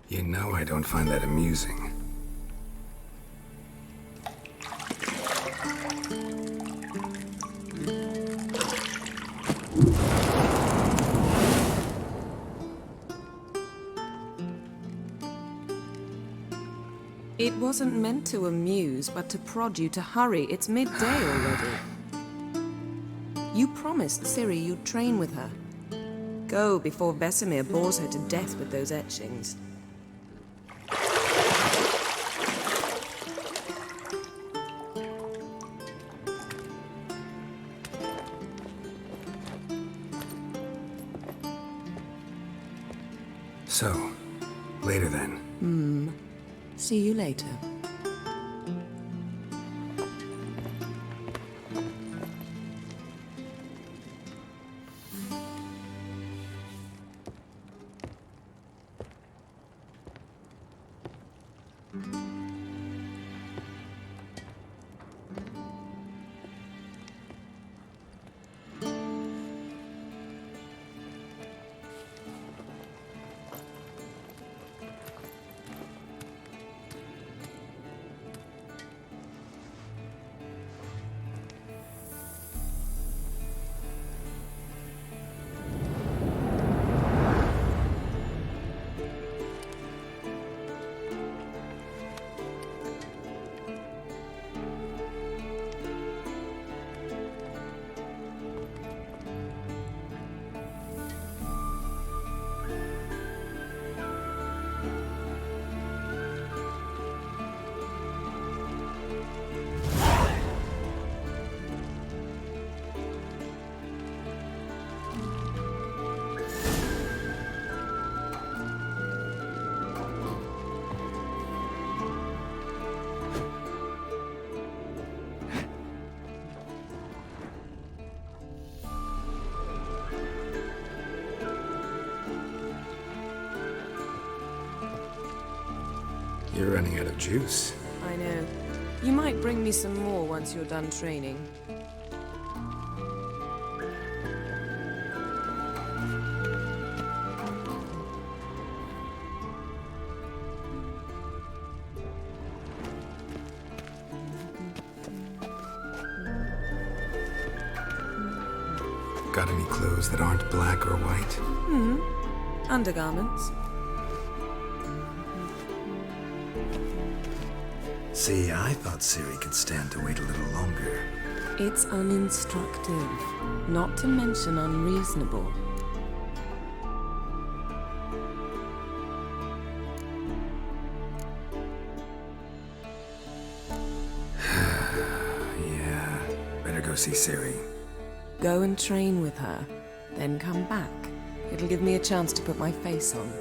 You know I don't find that amusing. It wasn't meant to amuse, but to prod you to hurry. It's midday already. You promised Ciri you'd train with her. Go before Vesemir bores her to death with those etchings. So, later then. See you later. You're running out of juice. I know. You might bring me some more once you're done training. Got any clothes that aren't black or white? Undergarments. See, I thought Ciri could stand to wait a little longer. It's uninstructive, not to mention unreasonable. Yeah, better go see Ciri. Go and train with her, then come back. It'll give me a chance to put my face on.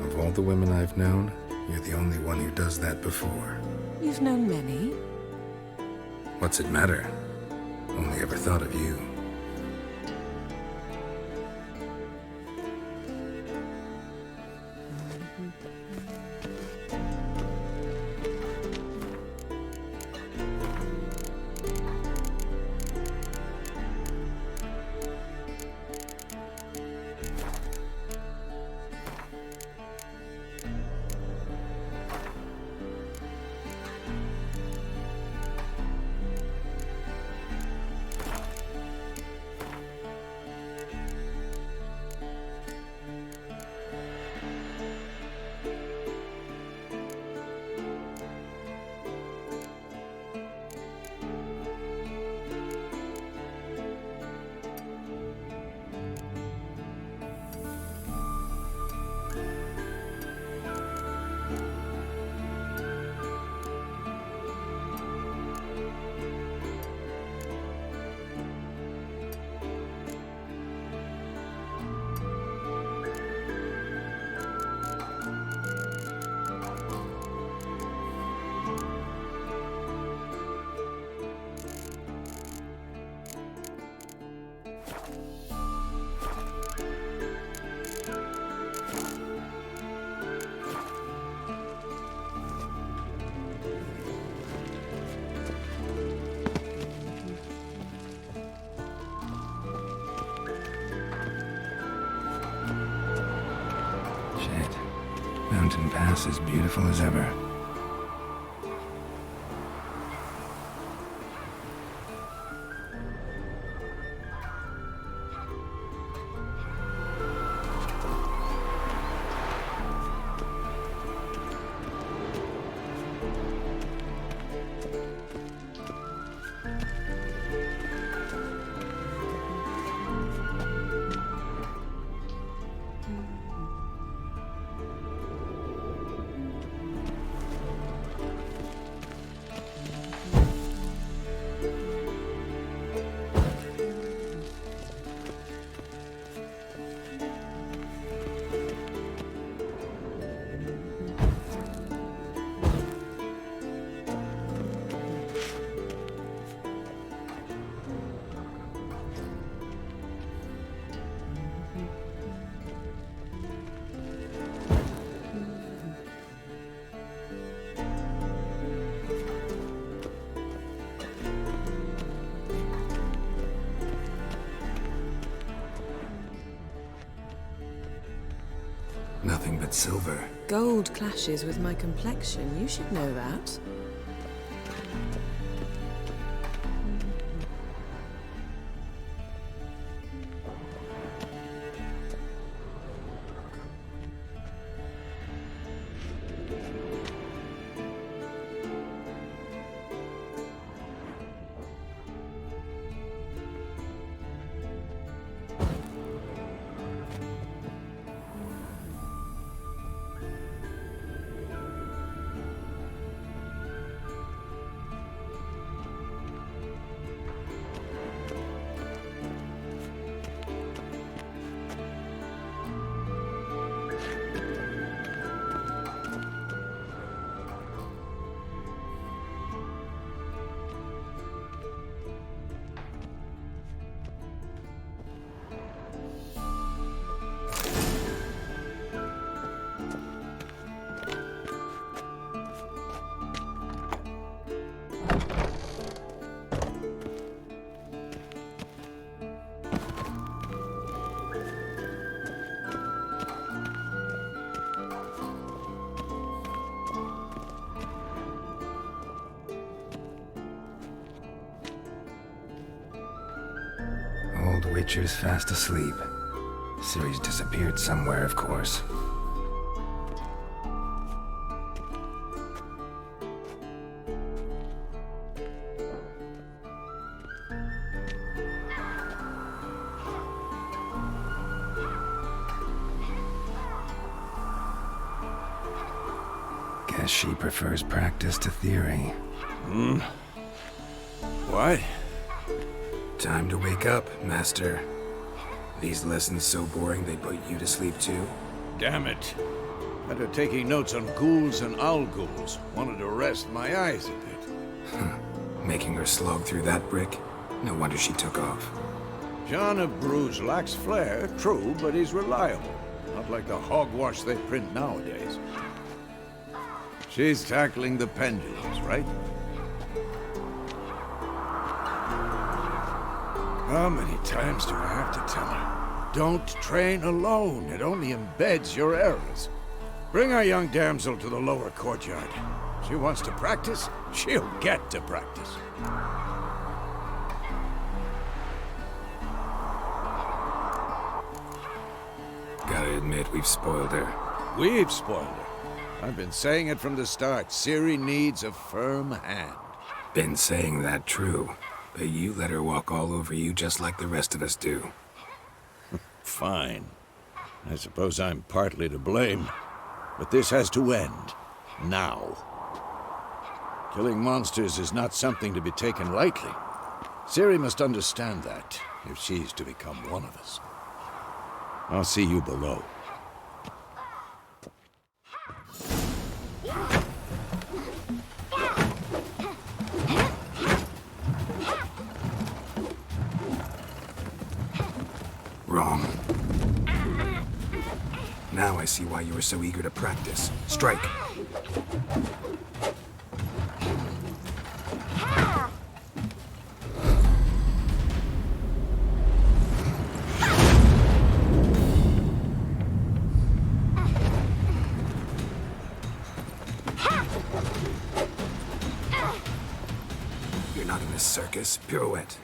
Of all the women I've known, you're the only one who does that before. You've known many. What's it matter? Only ever thought of you. Shit. Mountain Pass is beautiful as ever. Nothing but silver. Gold clashes with my complexion. You should know that. Old Witcher's fast asleep. Ciri's disappeared somewhere, of course. Guess she prefers practice to theory. What? Time to wake up, Master. These lessons so boring they put you to sleep too? Damn it. Had her taking notes on ghouls and owl ghouls. Wanted to rest my eyes a bit. Making her slog through that brick? No wonder she took off. John of Bruges lacks flair, true, but he's reliable. Not like the hogwash they print nowadays. She's tackling the pendulums, right? How many times do I have to tell her? Don't train alone. It only embeds your errors. Bring our young damsel to the lower courtyard. She wants to practice, she'll get to practice. Gotta admit, we've spoiled her. We've spoiled her. I've been saying it from the start. Ciri needs a firm hand. Been saying that true. But you let her walk all over you just like the rest of us do. Fine. I suppose I'm partly to blame. But this has to end. Now. Killing monsters is not something to be taken lightly. Ciri must understand that, if she's to become one of us. I'll see you below. Wrong. Now I see why you were so eager to practice. Strike. circus. Pirouette.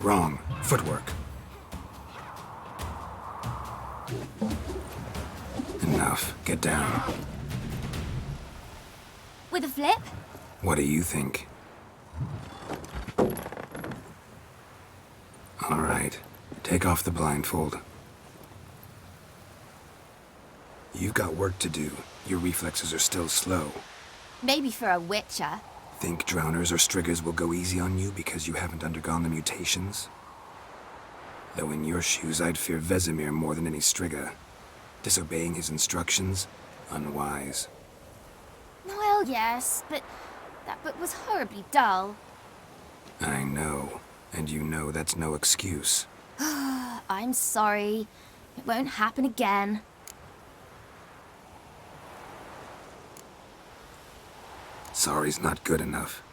Wrong. Footwork. Enough. Get down. With a flip? What do you think? All right. Take off the blindfold. You've got work to do. Your reflexes are still slow. Maybe for a witcher. Think drowners or striggers will go easy on you because you haven't undergone the mutations? Though in your shoes, I'd fear Vesemir more than any strigger. Disobeying his instructions? Unwise. Well, yes, but that book was horribly dull. I know. And you know that's no excuse. I'm sorry. It won't happen again. Sorry's not good enough.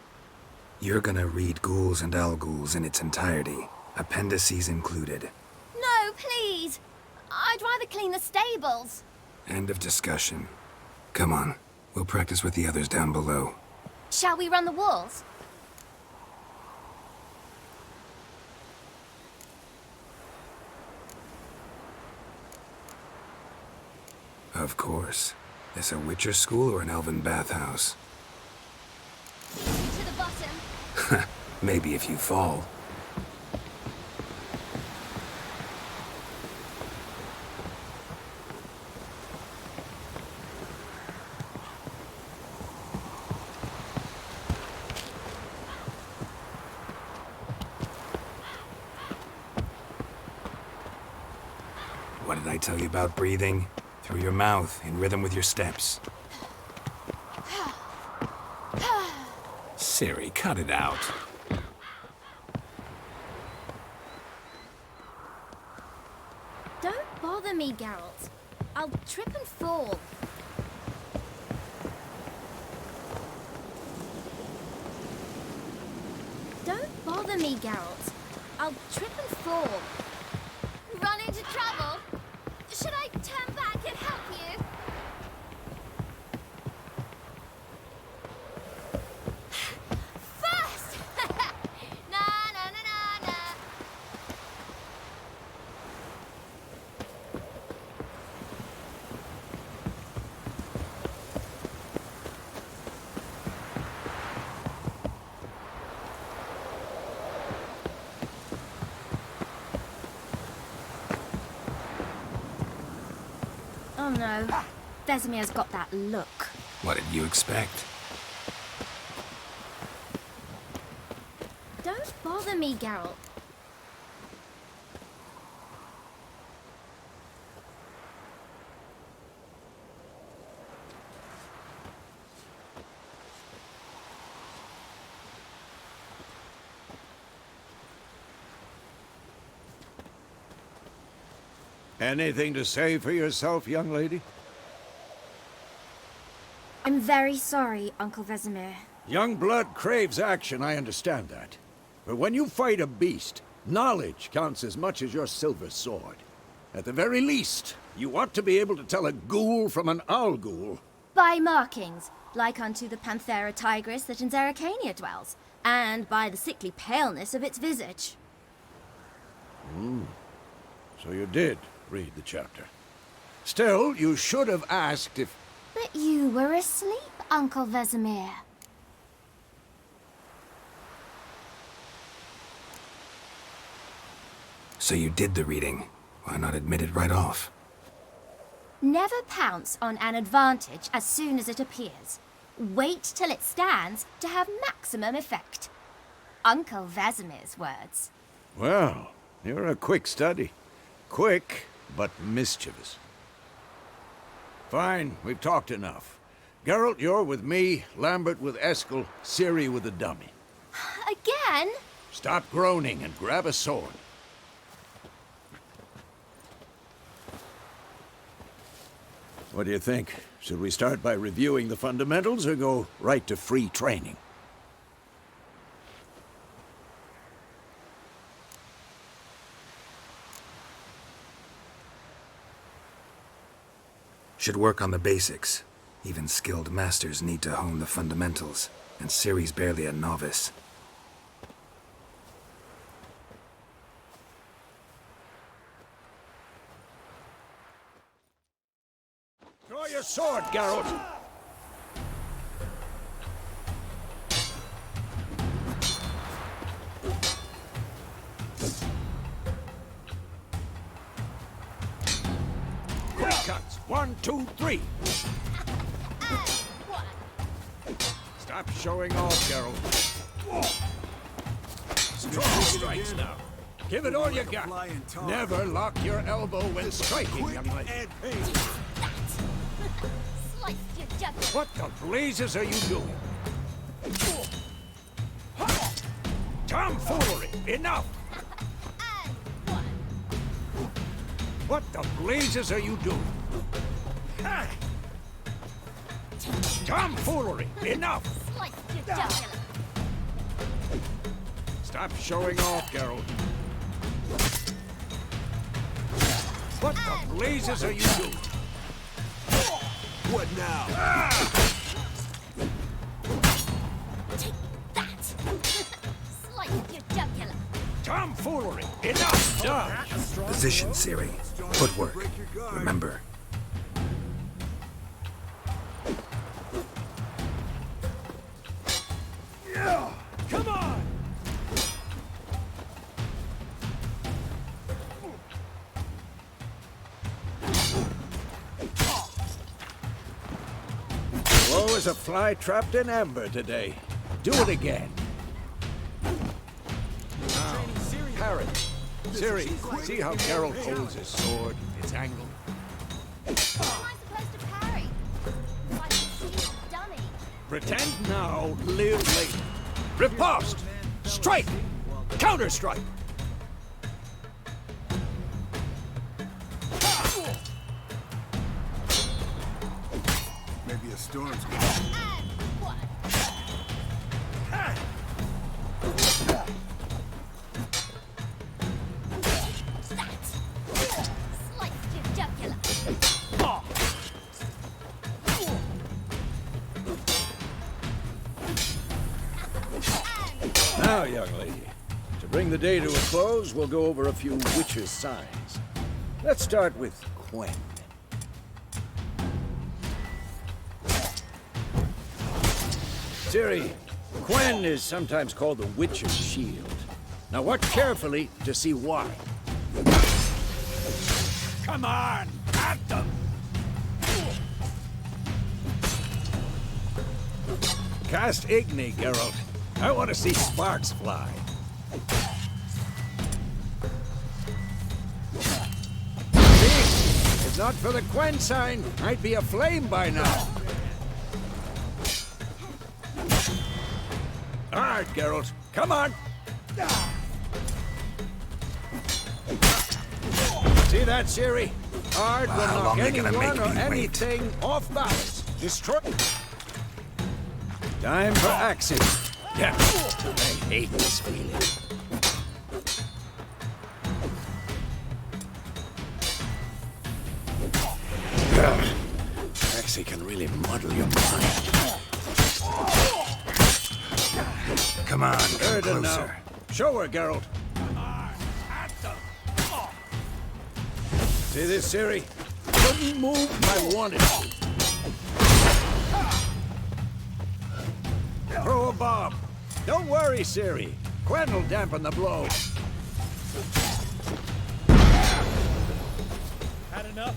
You're gonna read Ghouls and Al-Ghouls in its entirety, appendices included. No, please! I'd rather clean the stables. End of discussion. Come on, we'll practice with the others down below. Shall we run the walls? Of course. This a Witcher school or an elven bathhouse? To the bottom. Maybe if you fall. What did I tell you about breathing? Through your mouth, in rhythm with your steps. Siri, cut it out. Don't bother me, Geralt. I'll trip and fall. Don't bother me, Geralt. I'll trip and fall. Run into trouble? Should I turn back and help you? First! Na na na na na. Oh no. Vesemir's got that look. What did you expect? Don't bother me, Geralt. Anything to say for yourself, young lady? I'm very sorry, Uncle Vesemir. Young blood craves action, I understand that. But when you fight a beast, knowledge counts as much as your silver sword. At the very least, you ought to be able to tell a ghoul from an owl ghoul. By markings, like unto the Panthera tigris that in Zerrikania dwells, and by the sickly paleness of its visage. So you did read the chapter. Still, you should have asked if... But you were asleep, Uncle Vesemir. So you did the reading. Why not admit it right off? Never pounce on an advantage as soon as it appears. Wait till it stands to have maximum effect. Uncle Vesemir's words. Well, you're a quick study. Quick, but mischievous. Fine, we've talked enough. Geralt, you're with me, Lambert with Eskel, Ciri with the dummy. Again? Stop groaning and grab a sword. What do you think? Should we start by reviewing the fundamentals or go right to free training? Should work on the basics. Even skilled masters need to hone the fundamentals, and Ciri's barely a novice. Draw your sword, Geralt! Quick cuts! 1, 2, 3! Stop showing off, Geralt. Strong strikes now. Give it all you got. Never lock your elbow when striking, young lady. Slice your jugular. What the blazes are you doing? Tomfoolery! Enough! And one. What the blazes are you doing? Tomfoolery! Enough! Slice your jugular. Stop showing off, Geralt. What the blazes are you doing? What now? Take that. Slice your jugular. Tomfoolery! Enough! Dodge! Position, Ciri. Footwork. Remember. Come on! Woe is a fly trapped in amber today. Do it again. Now, parry. Ciri, see how Geralt holds his sword, its angle? How am I supposed to parry? Like a stupid dummy. Pretend now, live later. Riposte! Strike! Counter-strike! Maybe a storm's coming. And one. That. Slice your jugular. Now, young lady, to bring the day to a close, we'll go over a few witches' signs. Let's start with Quen. Ciri, Quen is sometimes called the Witch's Shield. Now watch carefully to see why. Come on, at them! Cast Igni, Geralt. I want to see sparks fly. See? If not for the Quen sign, I'd be aflame by now. Hard, Geralt. Come on. See that, Ciri? Hard will How knock long they gonna anyone make or me wait? anything off balance. Destroy. Time for axing. Yeah. I hate this feeling. Axing can really muddle your mind. Come on, come Erden now. closer. Show her, Geralt. Come on, at them. See this, Ciri? Couldn't move if I wanted to. Throw a bomb. Don't worry, Ciri. Quen will dampen the blow. Had enough?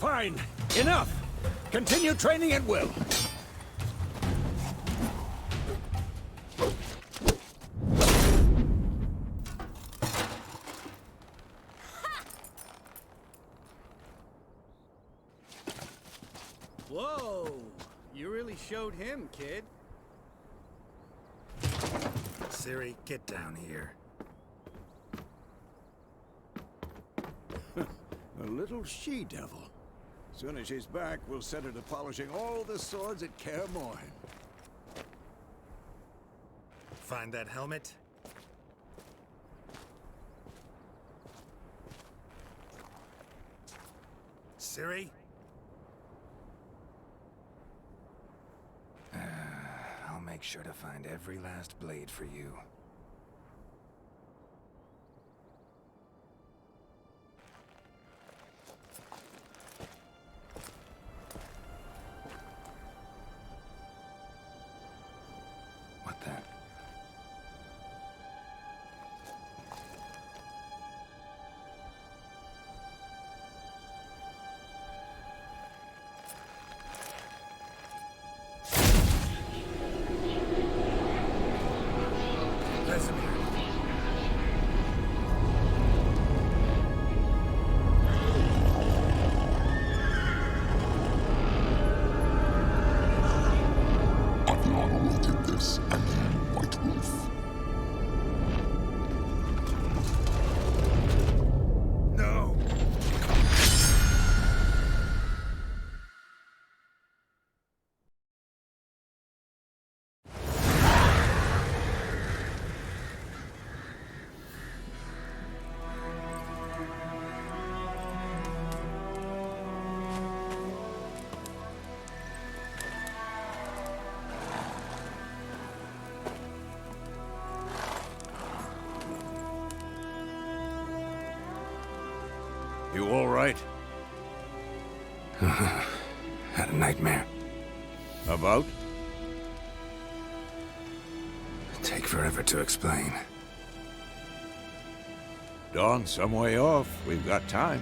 Fine. Enough. Continue training at will. Whoa! You really showed him, kid. Ciri, get down here. A little she-devil. Soon as she's back, we'll set her to polishing all the swords at Kaer Morhen. Find that helmet? Ciri? I'll make sure to find every last blade for you. What the? You all right? Had a nightmare. About? Take forever to explain. Dawn's some way off. We've got time.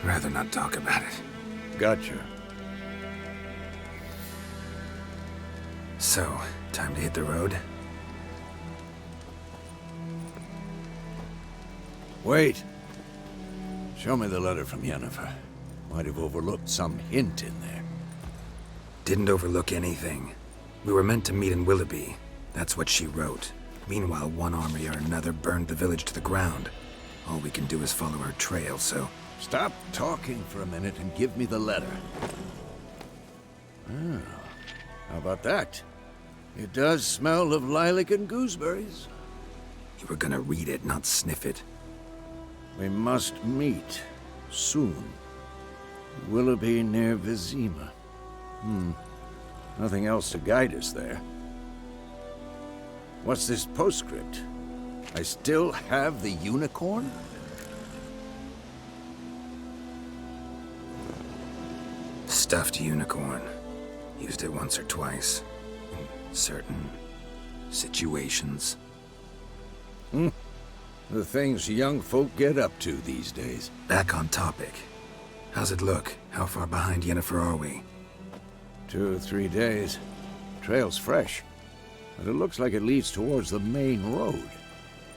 Rather not talk about it. Gotcha. So, time to hit the road? Wait. Show me the letter from Yennefer. Might have overlooked some hint in there. Didn't overlook anything. We were meant to meet in Willoughby. That's what she wrote. Meanwhile, one army or another burned the village to the ground. All we can do is follow her trail, so... Stop talking for a minute and give me the letter. Ah, how about that? It does smell of lilac and gooseberries. You were gonna read it, not sniff it. We must meet. Soon. Willoughby near Vizima. Nothing else to guide us there. What's this postscript? I still have the unicorn? Stuffed unicorn. Used it once or twice. In certain situations. The things young folk get up to these days. Back on topic. How's it look? How far behind Yennefer are we? 2 or 3 days. Trail's fresh. But it looks like it leads towards the main road.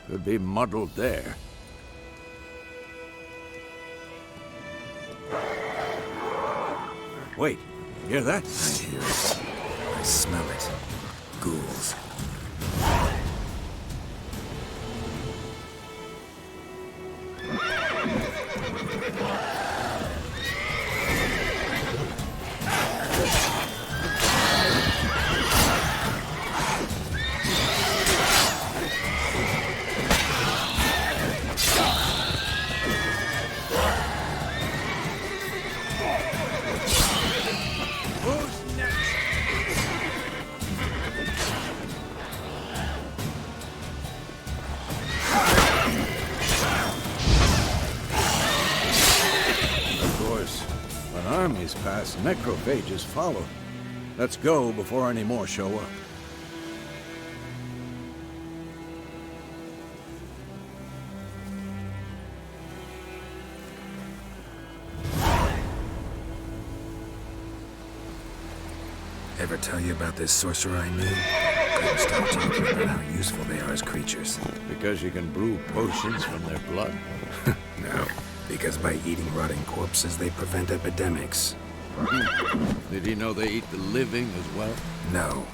Could be muddled there. Wait, hear that? I hear it. I smell it. Ghouls. armies pass, necrophages follow. Let's go before any more show up. Ever tell you about this sorcerer I knew? Couldn't stop talking about how useful they are as creatures. Because you can brew potions from their blood. No, because by eating rotting corpses, they prevent epidemics. Did he know they eat the living as well? No,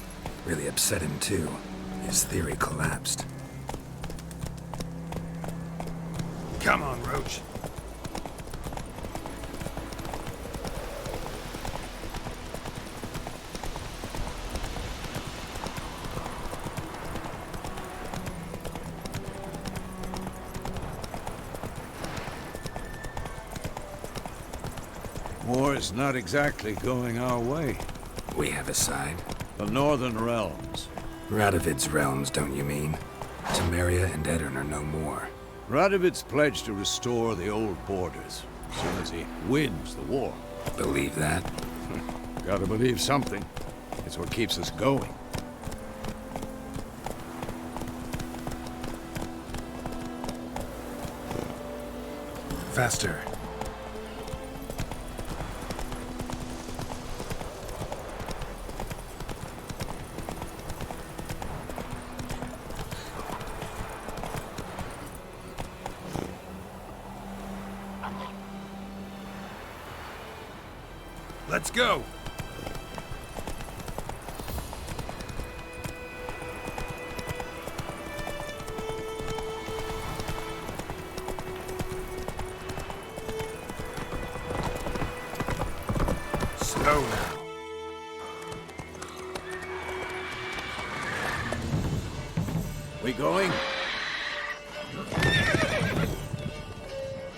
really upset him too. His theory collapsed. Come on, Roach. War's not exactly going our way. We have a side. The Northern Realms. Radovid's realms, don't you mean? Temeria and Edirn are no more. Radovid's pledged to restore the old borders as soon as he wins the war. Believe that? Gotta believe something. It's what keeps us going. Faster. Let's go! Slow now. We going?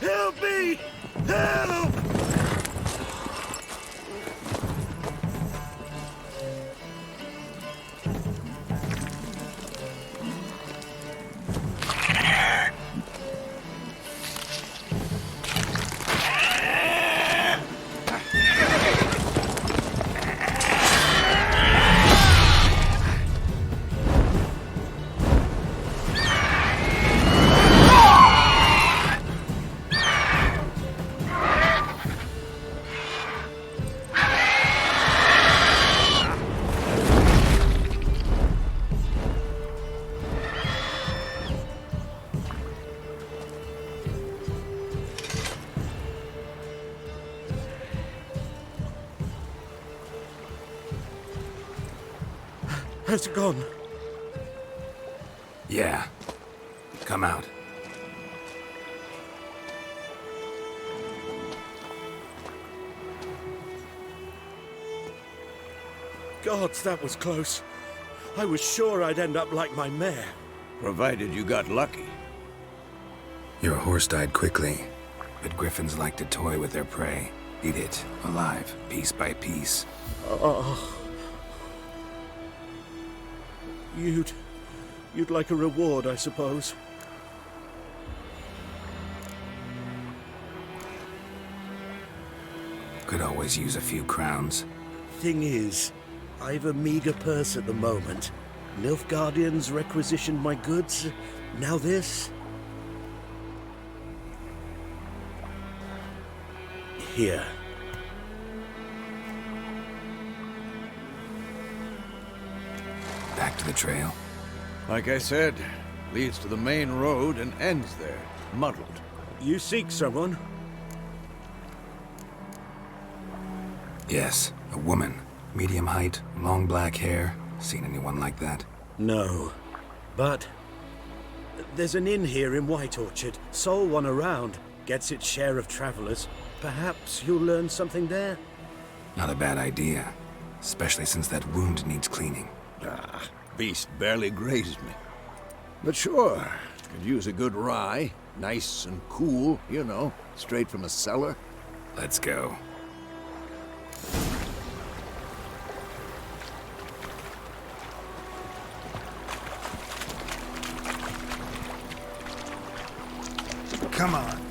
Help me! Help! Has it gone? Yeah. Come out. Gods, that was close. I was sure I'd end up like my mare. Provided you got lucky. Your horse died quickly, but griffins like to toy with their prey. Eat it, alive, piece by piece. Oh. You'd like a reward, I suppose. Could always use a few crowns. Thing is, I've a meager purse at the moment. Nilfgaardians requisitioned my goods. Now this. Here. Back to the trail. Like I said, leads to the main road and ends there, muddled. You seek someone? Yes, a woman. Medium height, long black hair. Seen anyone like that? No. But there's an inn here in White Orchard. Sole one around. Gets its share of travelers. Perhaps you'll learn something there? Not a bad idea. Especially since that wound needs cleaning. Ah, beast barely grazed me. But sure, could use a good rye. Nice and cool, you know, straight from a cellar. Let's go. Come on.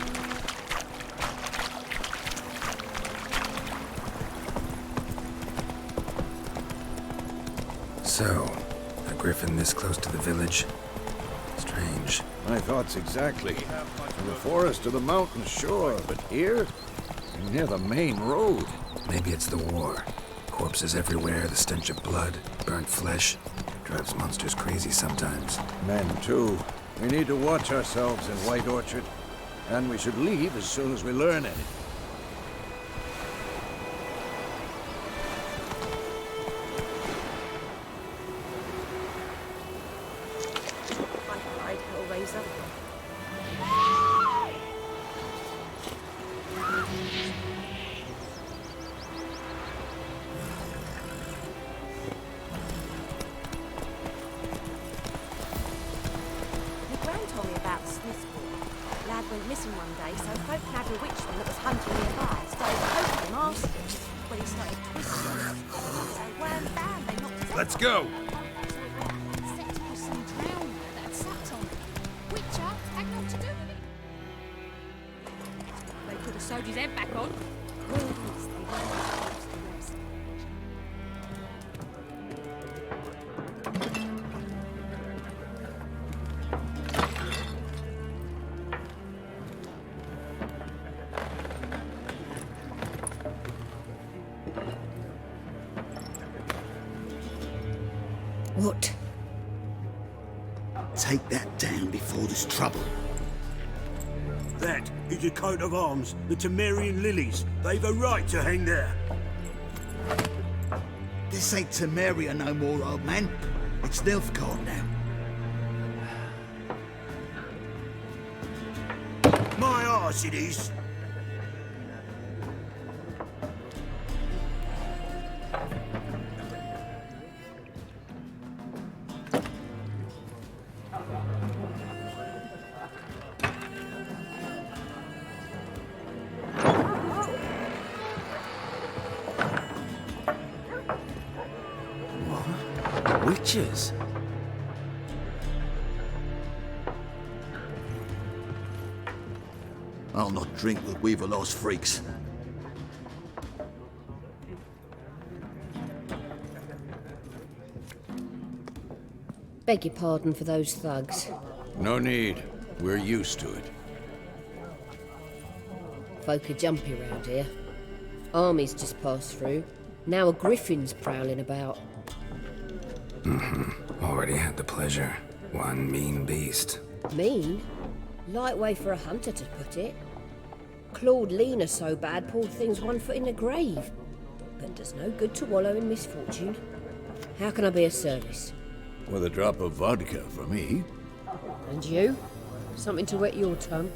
So, a griffin this close to the village? Strange. My thoughts exactly. To the forest to the mountain shore, but here? Near the main road. Maybe it's the war. Corpses everywhere, the stench of blood, burnt flesh. Drives monsters crazy sometimes. Men, too. We need to watch ourselves in White Orchard. And we should leave as soon as we learn anything. I'd Hellraiser. My gran told me about the Smiths boy. Lad went missing one day, so folk nabbed a witchman that was hunting nearby. Started poking him afterwards when he started twisting. So wham bam, they knocked his Let's go! Set to some drowner that had sat on him. Witcher had naught to do with it. They could have sewed his head back on. well, at least they weren't as close to the rest. What? Take that down before there's trouble. That is a coat of arms, the Temerian lilies. They've a right to hang there. This ain't Temeria no more, old man. It's Nilfgaard now. My arse it is. Witches? I'll not drink with Weaverlaw's freaks. Beg your pardon for those thugs. No need. We're used to it. Folk are jumpy round here. Armies just passed through. Now a griffin's prowling about. Already had the pleasure. One mean beast. Mean? Light way for a hunter to put it. Clawed Lena so bad, pulled things 1 foot in the grave. But does no good to wallow in misfortune. How can I be of service? With a drop of vodka for me. And you? Something to wet your tongue?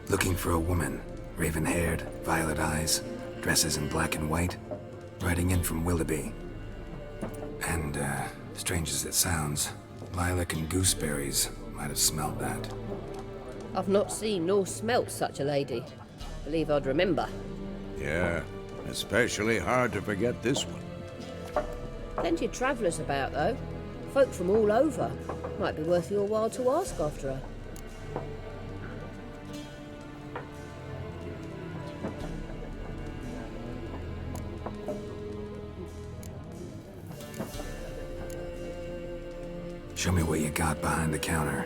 Looking for a woman. Raven-haired, violet eyes, dresses in black and white. Riding in from Willoughby. And, strange as it sounds, lilac and gooseberries might have smelled that. I've not seen nor smelt such a lady. Believe I'd remember. Yeah, especially hard to forget this one. Plenty of travellers about, though. Folk from all over. Might be worth your while to ask after her. Show me what you got behind the counter.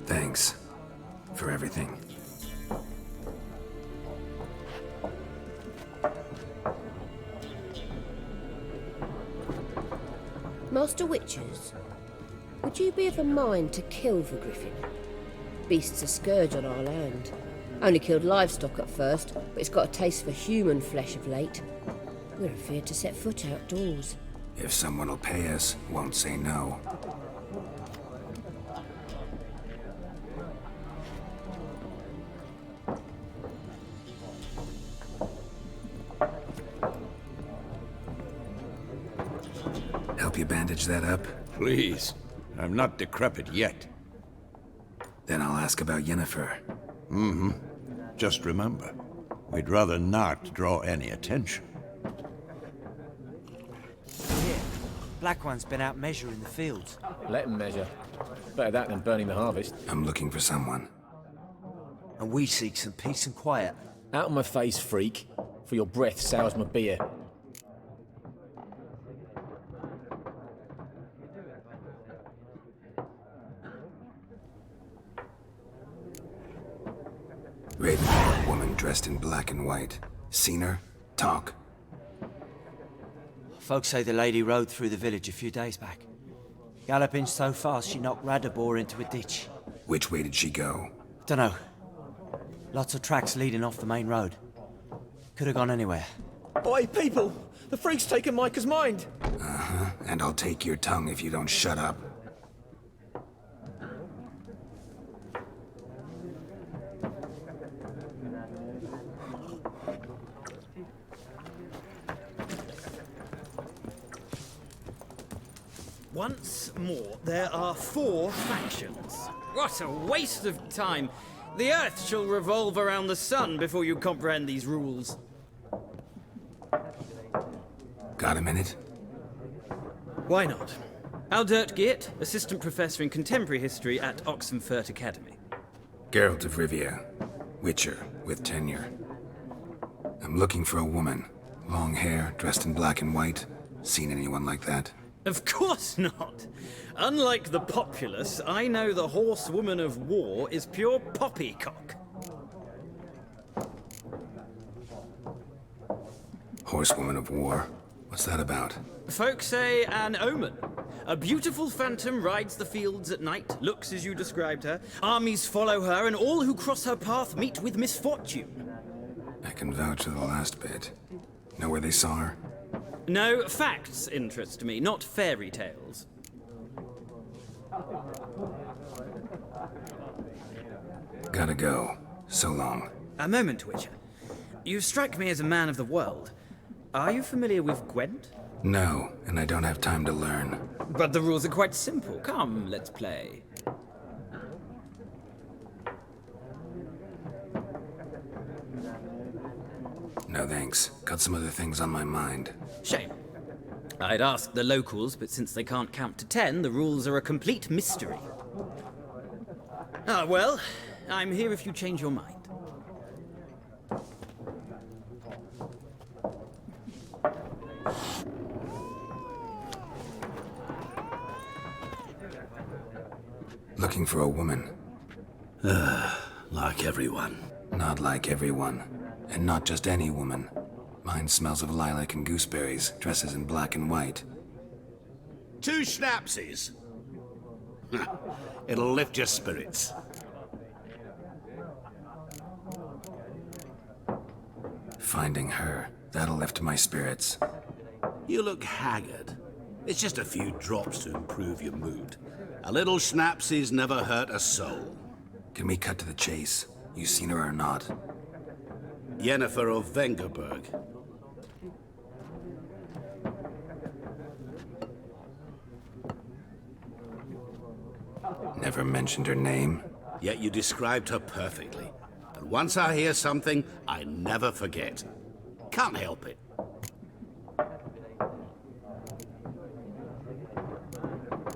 Thanks for everything. Master Witchers, would you be of a mind to kill the griffin? Beast's a scourge on our land. Only killed livestock at first, but it's got a taste for human flesh of late. We're afeard to set foot outdoors. If someone will pay us, won't say no. Help you bandage that up? Please. I'm not decrepit yet. Then I'll ask about Yennefer. Mm-hmm. Just remember, we'd rather not draw any attention. Here, Black One's been out measuring the fields. Let him measure. Better that than burning the harvest. I'm looking for someone. And we seek some peace and quiet. Out of my face, freak. For your breath sours my beer. Raven, woman dressed in black and white. Seen her? Talk. Folks say the lady rode through the village a few days back. Galloping so fast she knocked Radabor into a ditch. Which way did she go? Dunno. Lots of tracks leading off the main road. Could have gone anywhere. Oi, people! The freak's taken Micah's mind! Uh-huh. And I'll take your tongue if you don't shut up. Once more, there are 4 factions. What a waste of time! The Earth shall revolve around the sun before you comprehend these rules. Got a minute? Why not? Aldert Geert, Assistant Professor in Contemporary History at Oxenfurt Academy. Geralt of Rivia. Witcher, with tenure. I'm looking for a woman. Long hair, dressed in black and white. Seen anyone like that? Of course not! Unlike the populace, I know the horsewoman of war is pure poppycock. Horsewoman of war? What's that about? Folk say an omen. A beautiful phantom rides the fields at night, looks as you described her. Armies follow her, and all who cross her path meet with misfortune. I can vouch for the last bit. Know where they saw her? No, facts interest me, not fairy tales. Gotta go. So long. A moment, Witcher. You strike me as a man of the world. Are you familiar with Gwent? No, and I don't have time to learn. But the rules are quite simple. Come, let's play. No thanks. Got some other things on my mind. Shame. I'd ask the locals, but since they can't count to 10, the rules are a complete mystery. Ah, well, I'm here if you change your mind. Looking for a woman. Like everyone. Not like everyone. And not just any woman. Mine smells of lilac and gooseberries, dresses in black and white. 2 schnapsies. It'll lift your spirits. Finding her, that'll lift my spirits. You look haggard. It's just a few drops to improve your mood. A little schnapsies never hurt a soul. Can we cut to the chase? You seen her or not? Yennefer of Vengerberg. Never mentioned her name. Yet you described her perfectly. And once I hear something, I never forget. Can't help it.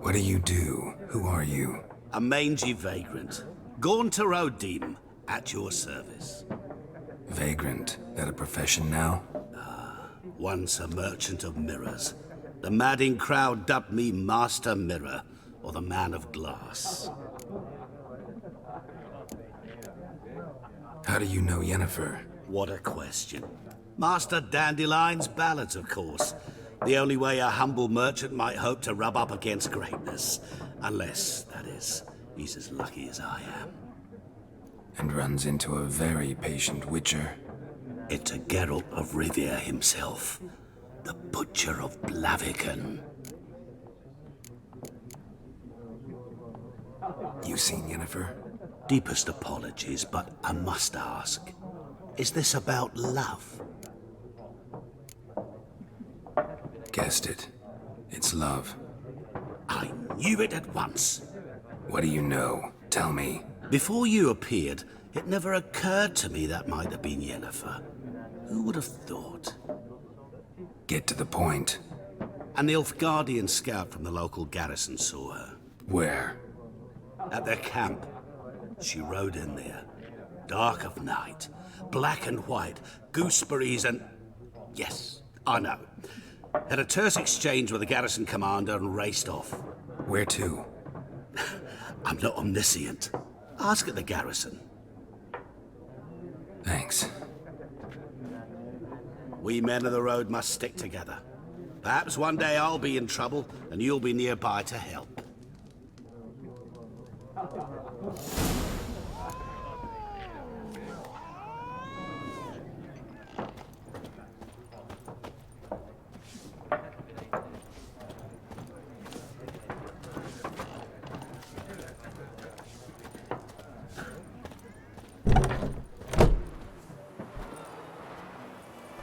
What do you do? Who are you? A mangy vagrant. Gaunter O'Deem, at your service. Vagrant. That a profession now? Once a merchant of mirrors. The madding crowd dubbed me Master Mirror, or the Man of Glass. How do you know Yennefer? What a question. Master Dandelion's ballads, of course. The only way a humble merchant might hope to rub up against greatness. Unless, that is, he's as lucky as I am. And runs into a very patient witcher. It's a Geralt of Rivia himself, the Butcher of Blaviken. You seen Yennefer? Deepest apologies, but I must ask, is this about love? Guessed it. It's love. I knew it at once. What do you know? Tell me. Before you appeared, it never occurred to me that might have been Yennefer. Who would have thought? Get to the point. An Nilfgaardian scout from the local garrison saw her. Where? At their camp. She rode in there. Dark of night. Black and white. Gooseberries and... Yes, I know. Had a terse exchange with the garrison commander and raced off. Where to? I'm not omniscient. Ask at the garrison. Thanks. We men of the road must stick together. Perhaps one day I'll be in trouble and you'll be nearby to help.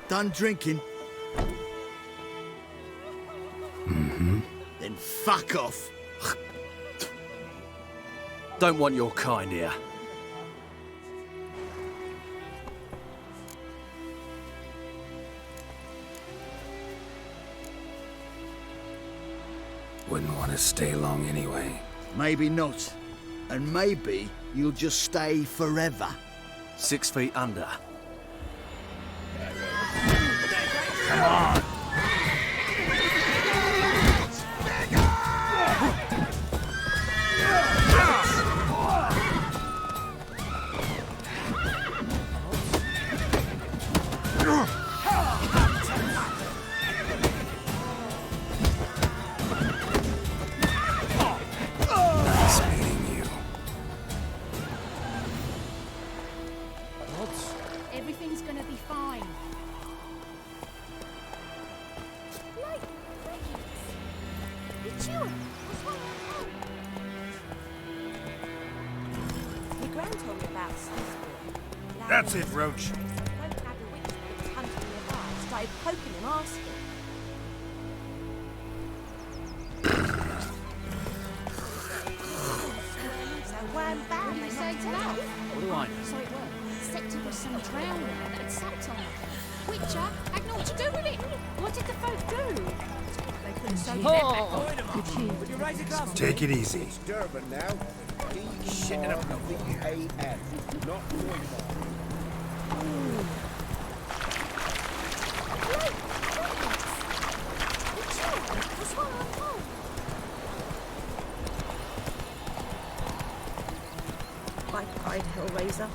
Done drinking? Mm-hmm. Then fuck off. Don't want your kind here. Wouldn't want to stay long anyway. Maybe not. And maybe you'll just stay forever. 6 feet under. Come on. Nice meeting you. Everything's gonna be fine. Like crickets. It's you. What's wrong with you? Your gran told me about Smithsburg. That's it, Roach. Folk had a witch that was hunting nearby, started poking him, asking. So wham bam, What did they he say knocked to him that? out. What do I know? So it was. Except it was some drowner that had supped on her. Witcher had naught to do with it. What did the folk do? They couldn't show you Take it easy. Durban now. Shitting up V-A-N. Not What's wrong with you? White-eyed Hellraiser.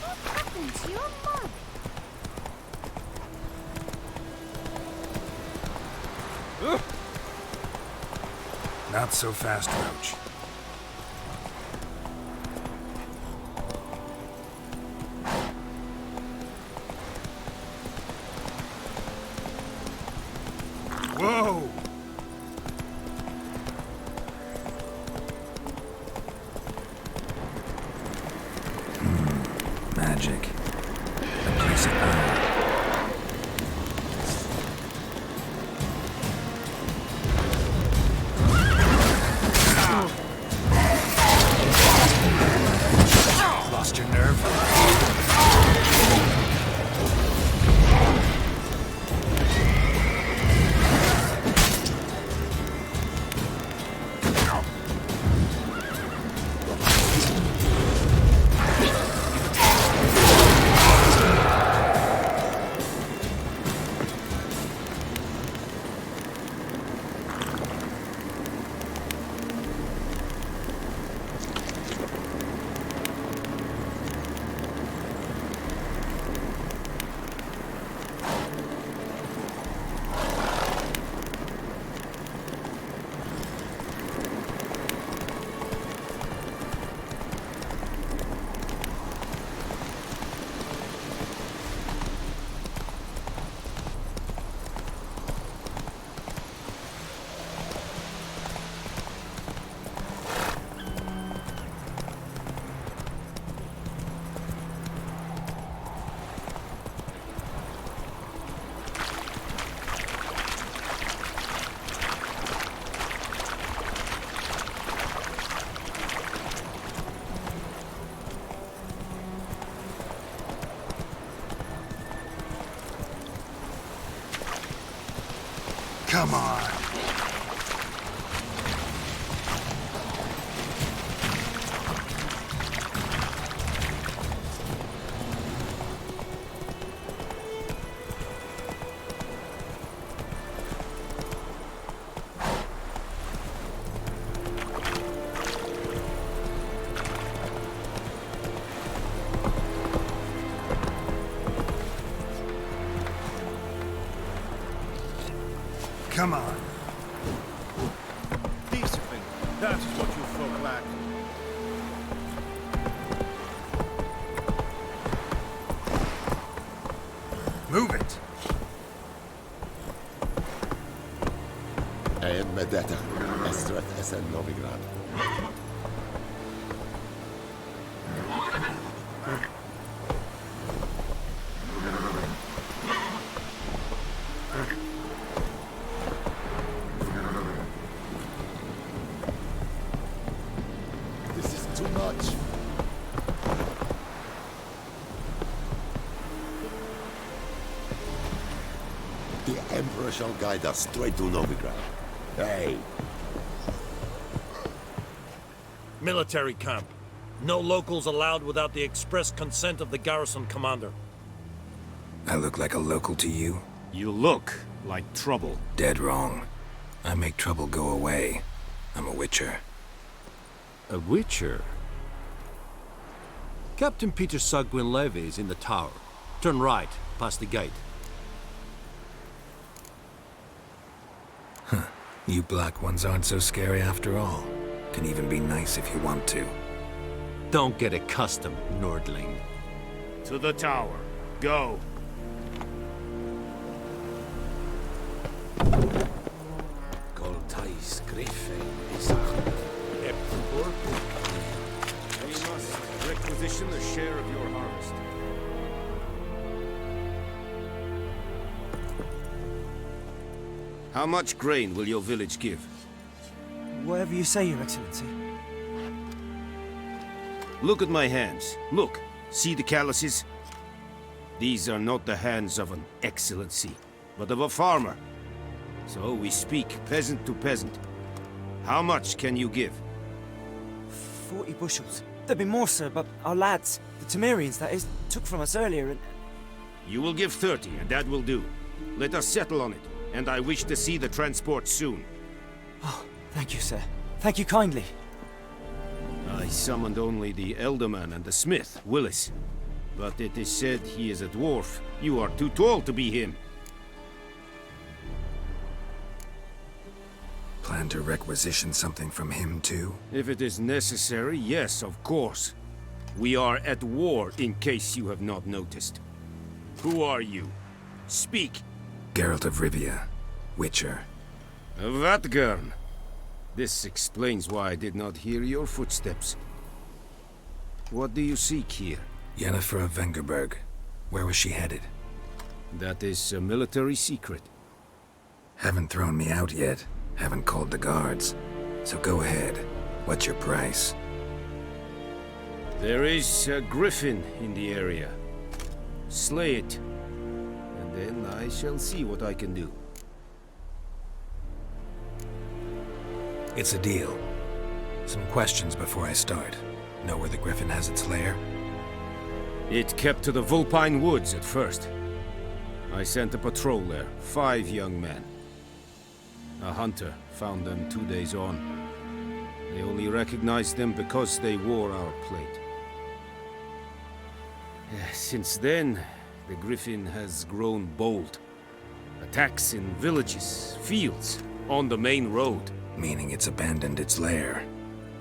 What happened to your mum? Not so fast, Roach. Whoa! Magic. A place of power. Lost your nerve? Come on. Come on. Discipline. That is what you folk lack. Move it. Medeta, Estrat Esen Novigrad. This is too much. The Emperor shall guide us straight to Novigrad. Hey! Military camp. No locals allowed without the express consent of the garrison commander. I look like a local to you? You look like trouble. Dead wrong. I make trouble go away. I'm a witcher. A witcher? Captain Peter Sagwin Levy is in the tower. Turn right, past the gate. You black ones aren't so scary after all. Can even be nice if you want to. Don't get accustomed, Nordling. To the tower. Go. Goltais Griffin We must requisition a share of your harvest. How much grain will your village give? Whatever you say, Your Excellency. Look at my hands. Look. See the calluses? These are not the hands of an excellency, but of a farmer. So we speak peasant to peasant. How much can you give? 40 bushels. There'd be more, sir, but our lads, the Temerians, that is, took from us earlier and... You will give 30, and that will do. Let us settle on it, and I wish to see the transport soon. Oh, thank you, sir. Thank you kindly. I summoned only the Elderman and the smith, Willis. But it is said he is a dwarf. You are too tall to be him. Plan to requisition something from him, too? If it is necessary, yes, of course. We are at war, in case you have not noticed. Who are you? Speak! Geralt of Rivia, Witcher. Vatgern. This explains why I did not hear your footsteps. What do you seek here? Yennefer of Vengerberg. Where was she headed? That is a military secret. Haven't thrown me out yet. Haven't called the guards. So go ahead. What's your price? There is a griffin in the area. Slay it. And then I shall see what I can do. It's a deal. Some questions before I start. Know where the griffin has its lair? It kept to the Vulpine Woods at first. I sent a patrol there, 5 young men. A hunter found them 2 days on. They only recognized them because they wore our plate. Since then, the griffin has grown bold. Attacks in villages, fields, on the main road. Meaning it's abandoned its lair.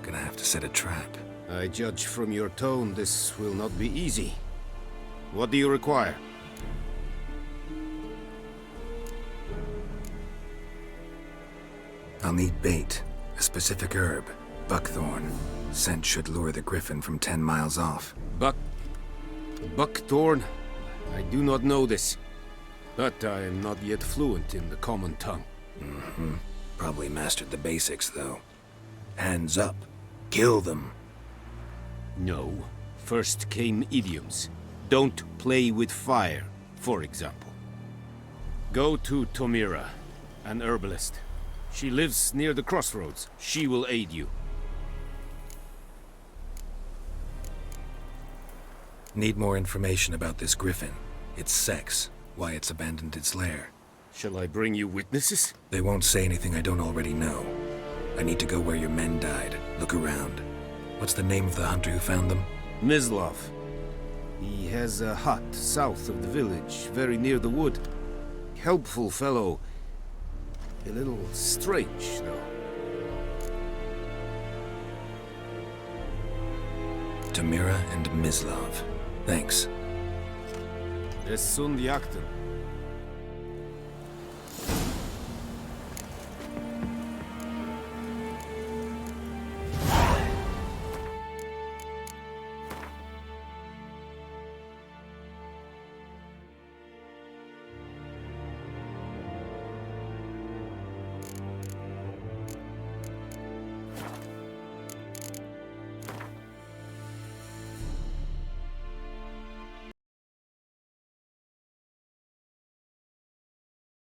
Gonna have to set a trap. I judge from your tone this will not be easy. What do you require? I'll need bait, a specific herb, buckthorn. Scent should lure the griffin from 10 miles off. Buckthorn? I do not know this. But I am not yet fluent in the common tongue. Mm-hmm. Probably mastered the basics, though. Hands up. Kill them. No. First came idioms. Don't play with fire, for example. Go to Tomira. an herbalist. She lives near the crossroads. She will aid you. Need more information about this griffin. Its sex, why it's abandoned its lair. Shall I bring you witnesses? They won't say anything I don't already know. I need to go where your men died. Look around. What's the name of the hunter who found them? Mislov. He has a hut south of the village, very near the wood. Helpful fellow. A little strange, though. Tamira and Mislov. Thanks. Es sunt Yakten.